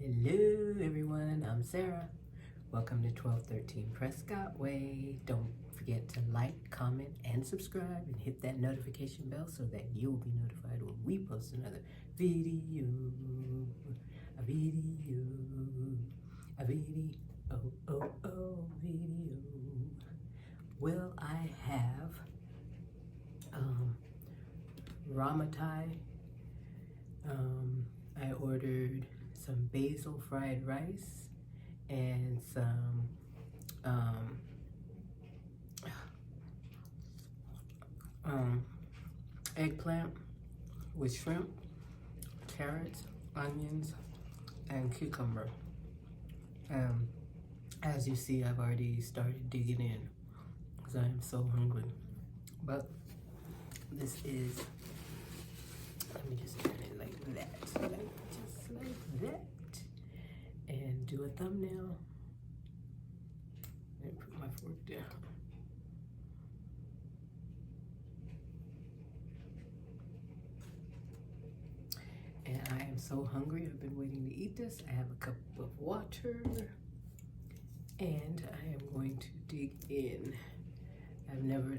Hello everyone, I'm Sarah. Welcome to 1213 Prescott Way. Don't forget to like, comment, and subscribe and hit that notification bell so that you'll be notified when we post another video. A video. Well, I have Ramatai. I ordered some basil fried rice and some eggplant with shrimp, carrots, onions, and cucumber. As you see, I've already started digging in because I am so hungry. But this is, let me just turn it like that, just like that, and do a thumbnail. And put my fork down. And I am so hungry. I've been waiting to eat this. I have a cup of water, and I am going to dig in.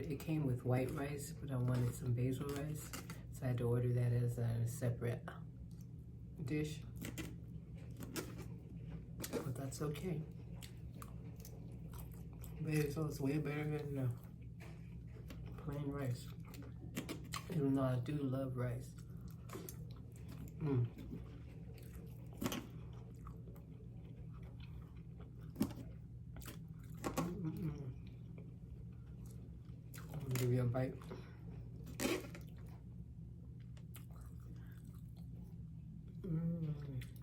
It came with white rice, but I wanted some basil rice, so I had to order that as a separate dish, but that's okay. Basil is way better than plain rice, even though I do love rice. I'm gonna give you a bite.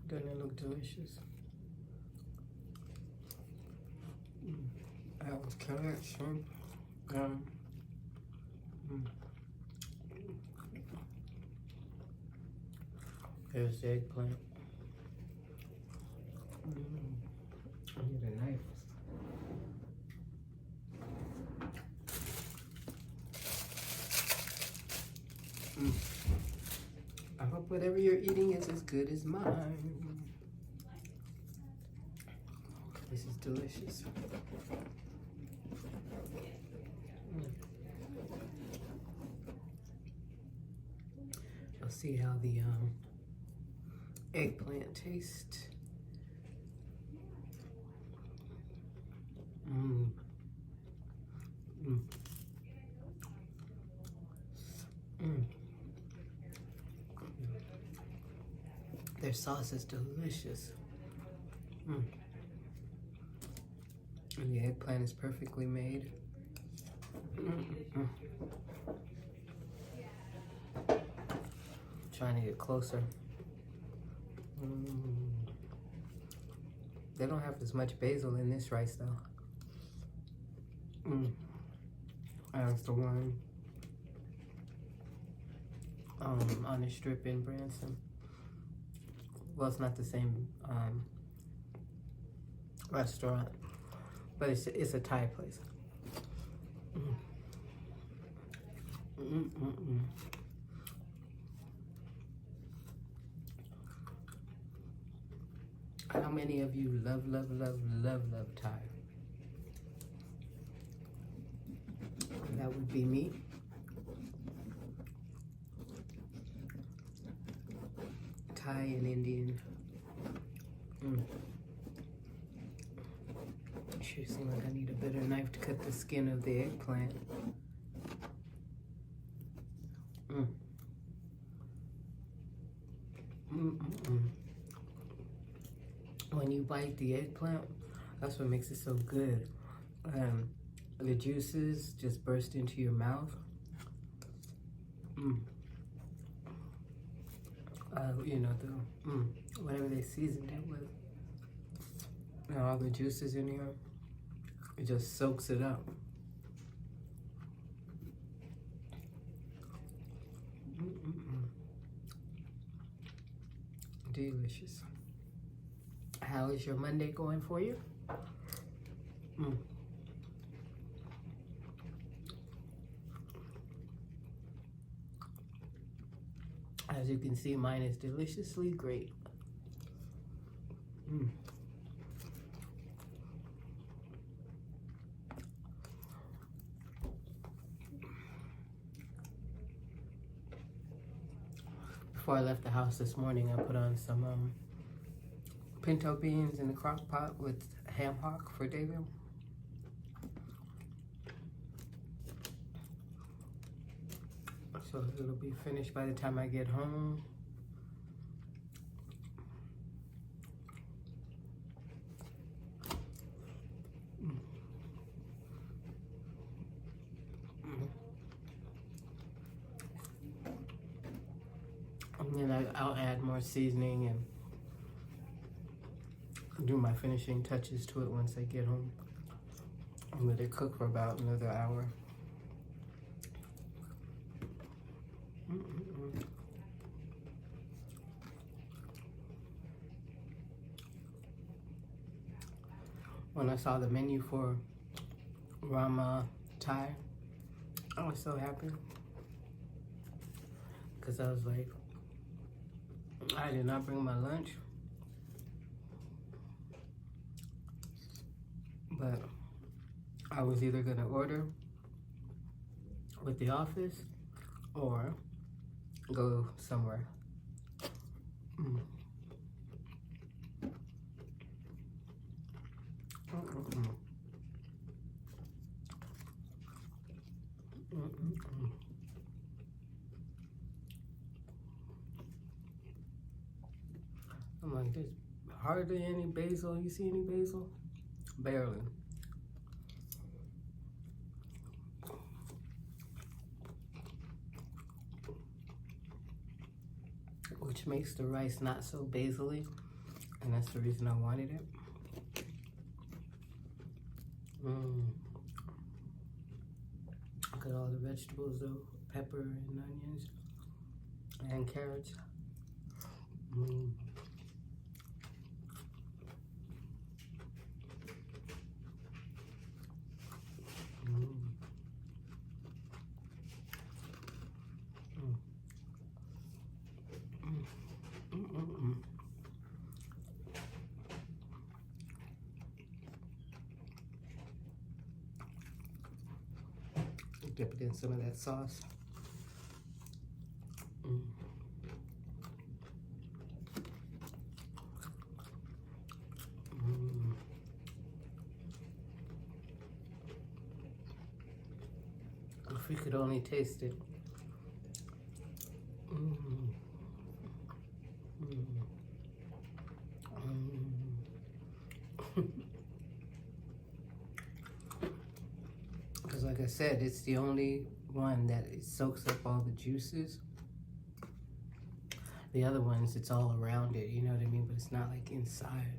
Doesn't it look delicious? I was carrot, shrimp, there's the eggplant. I need a knife. I hope whatever you're eating is as good as mine. This is delicious. I'll see how the eggplant tastes. Their sauce is delicious. And the eggplant is perfectly made. Trying to get closer. They don't have as much basil in this rice though. As the one on the strip in Branson. Well, it's not the same restaurant, but it's a Thai place. How many of you love Thai? That would be me. Thai and Indian. Sure seems like I need a better knife to cut the skin of the eggplant. When you bite the eggplant, that's what makes it so good. The juices just burst into your mouth. You know, whatever they seasoned it with, all the juices in here, it just soaks it up. Delicious. How is your Monday going for you? As you can see, mine is deliciously great. Before I left the house this morning, I put on some pinto beans in the crock pot with ham hock for David. So it'll be finished by the time I get home. And then I'll add more seasoning and do my finishing touches to it once I get home. And let it cook for about another hour. When I saw the menu for Rama Thai, I was so happy. Because I was like, I did not bring my lunch. But I was either going to order with the office or go somewhere. I'm like, there's hardly any basil. You see any basil? Barely. Which makes the rice not so basil-y, and that's the reason I wanted it. Look at all the vegetables though, pepper and onions and carrots. Dip it in some of that sauce. If we could only taste it. Because like I said, it's the only one that it soaks up all the juices. The other ones, it's all around it, you know what I mean? But it's not like inside.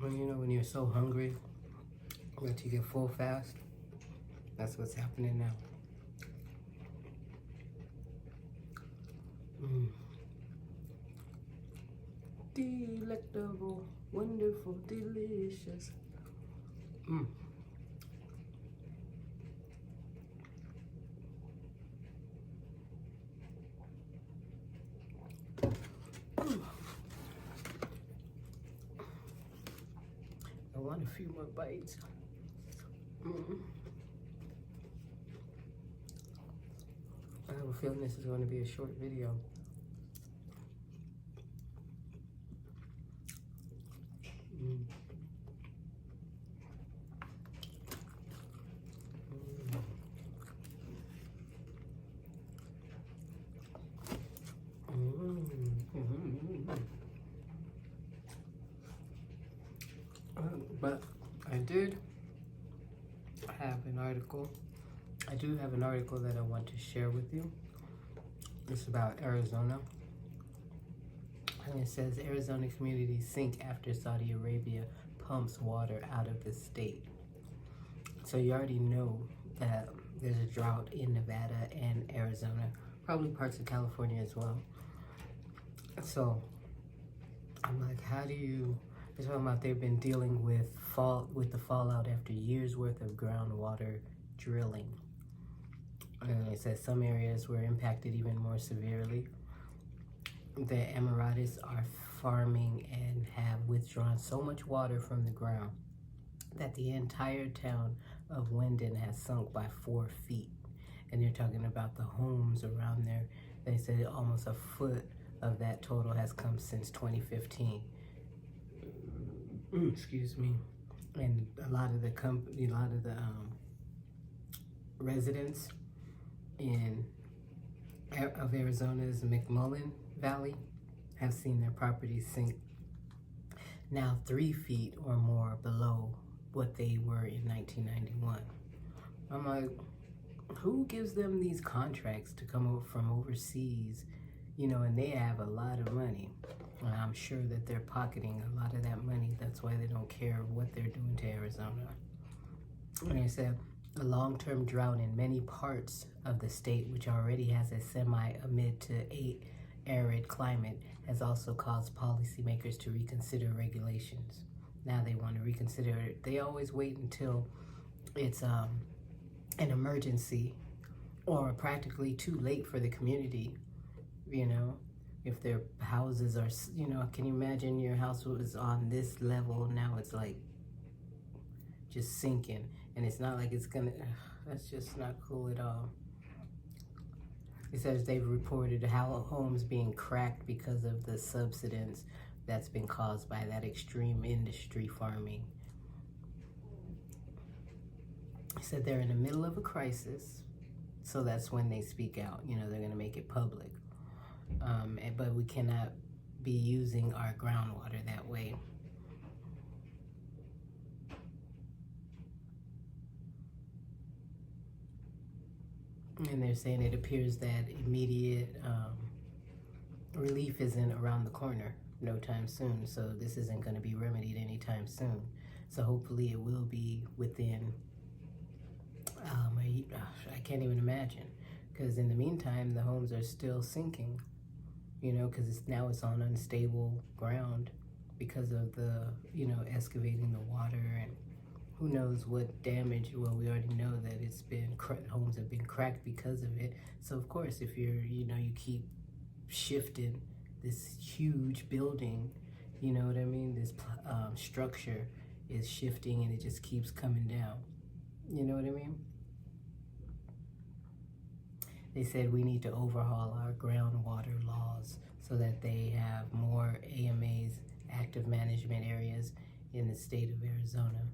Well, you know, when you're so hungry that you get full fast, that's what's happening now. Delectable, wonderful, delicious. I want a few more bites. I have a feeling this is going to be a short video. But I did have an article I do have an article that I want to share with you. It's about Arizona. And it says Arizona communities sink after Saudi Arabia pumps water out of the state. So you already know that there's a drought in Nevada and Arizona, probably parts of California as well. So I'm like, how do you, they're talking about they've been dealing with the fallout after years worth of groundwater drilling. And it says some areas were impacted even more severely. The Emiratis are farming and have withdrawn so much water from the ground that the entire town of Wendon has sunk by 4 feet. And they're talking about the homes around there. They said almost a foot of that total has come since 2015. Excuse me. And a lot of the residents of Arizona's McMullen Valley have seen their properties sink now 3 feet or more below what they were in 1991. I'm like, who gives them these contracts to come over from overseas? You know, and they have a lot of money. And I'm sure that they're pocketing a lot of that money. That's why they don't care what they're doing to Arizona. And they said a long-term drought in many parts of the state, which already has a semi-amid to arid climate, has also caused policymakers to reconsider regulations. Now they want to reconsider it. They always wait until it's an emergency or practically too late for the community. You know, if their houses are, you know, can you imagine your house was on this level, now it's like just sinking, and it's not like it's gonna, that's just not cool at all. It says they've reported how homes being cracked because of the subsidence that's been caused by that extreme industry farming. He said they're in the middle of a crisis, so that's when they speak out. You know, they're going to make it public. But we cannot be using our groundwater that way. And they're saying it appears that immediate relief isn't around the corner no time soon. So this isn't going to be remedied anytime soon. So hopefully it will be within, I can't even imagine. Because in the meantime, the homes are still sinking, you know, because now it's on unstable ground because of the, you know, excavating the water, and who knows what damage. Well, we already know that it's been, homes have been cracked because of it. So of course, if you're, you know, you keep shifting this huge building, you know what I mean? This structure is shifting and it just keeps coming down. You know what I mean? They said we need to overhaul our groundwater laws so that they have more AMAs, active management areas, in the state of Arizona.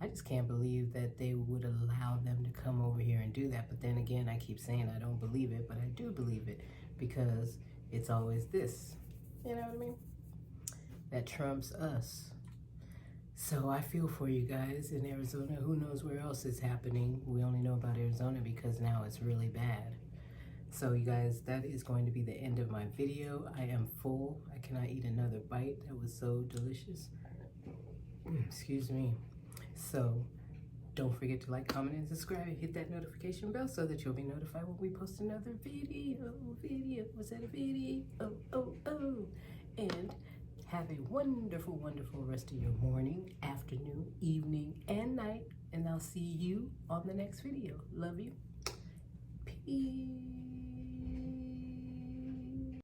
I just can't believe that they would allow them to come over here and do that. But then again, I keep saying I don't believe it, but I do believe it because it's always this, you know what I mean? That trumps us. So I feel for you guys in Arizona. Who knows where else it's happening? We only know about Arizona because now it's really bad. So you guys, that is going to be the end of my video. I am full. I cannot eat another bite. That was so delicious. Excuse me. So don't forget to like, comment, and subscribe, and hit that notification bell so that you'll be notified when we post another video. Was that a video? And have a wonderful, wonderful rest of your morning, afternoon, evening, and night. And I'll see you on the next video. Love you. Peace.